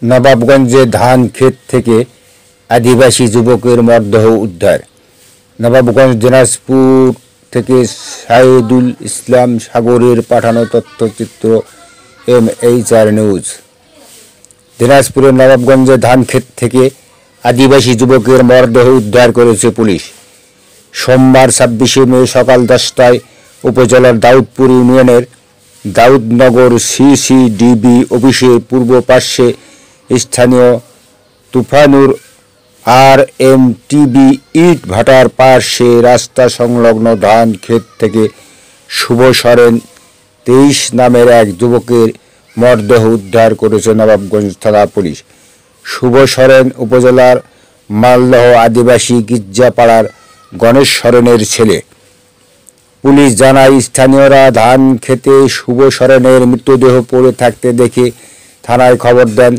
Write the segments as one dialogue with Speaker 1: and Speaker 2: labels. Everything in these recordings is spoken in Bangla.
Speaker 1: নবাবগঞ্জে ধান ক্ষেত থেকে আদিবাসী যুবকের মরদেহ উদ্ধার। নবাবগঞ্জ দিনাজপুর থেকে সাইদুল ইসলাম সাগরের পাঠানো তথ্যচিত্র MHR নিউজ। দিনাজপুরের নবাবগঞ্জে ধান ক্ষেত থেকে আদিবাসী যুবকের মরদেহ উদ্ধার করেছে পুলিশ। সোমবার 26শে মে সকাল 10টায় উপজেলার দাউদপুর ইউনিয়নের দাউদনগর CCDB অফিসের পূর্ব পার্শ্বে স্থানীয় তুফানুর RMTB ইট ভাটার পার্শ্বে রাস্তা সংলগ্ন ধান ক্ষেত থেকে শুভ সরেন 23 নামের এক যুবকের মরদেহ উদ্ধার করেছে নবাবগঞ্জ থানা পুলিশ। শুভ সরেন উপজেলার মালদহ আদিবাসী গির্জাপাড়ার গণেশ সরেনের ছেলে। পুলিশ জানায়, স্থানীয়রা ধান খেতে শুভ সরেনের মৃতদেহ পড়ে থাকতে দেখে থানায় খবর দেন।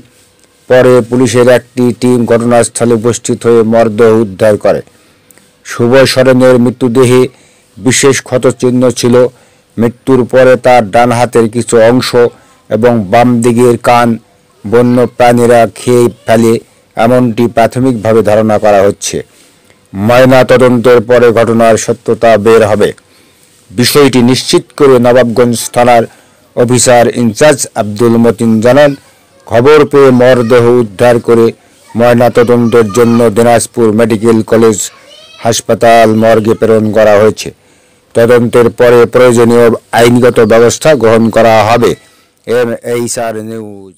Speaker 1: পরে পুলিশের একটি টিম ঘটনাস্থলে উপস্থিত হয়ে মরদেহ উদ্ধার করে। শুভ সরেনের মৃতদেহে বিশেষ ক্ষতচিহ্ন ছিল। মৃত্যুর পরে তার ডান হাতের কিছু অংশ এবং বাম দিকের কান বন্য প্রাণীরা খেয়ে ফেলে, এমনটি প্রাথমিকভাবে ধারণা করা হচ্ছে। ময়না তদন্তের পরে ঘটনার সত্যতা বের হবে। বিষয়টি নিশ্চিত করে নবাবগঞ্জ থানার অফিসার ইনচার্জ আব্দুল মতিন জানান, খবর পেয়ে মরদেহ উদ্ধার করে ময়নাতদন্তের জন্য দিনাজপুর মেডিকেল কলেজ হাসপাতাল মর্গে প্রেরণ করা হয়েছে। তদন্তের পরে প্রয়োজনীয় আইনগত ব্যবস্থা গ্রহণ করা হবে। MHR news.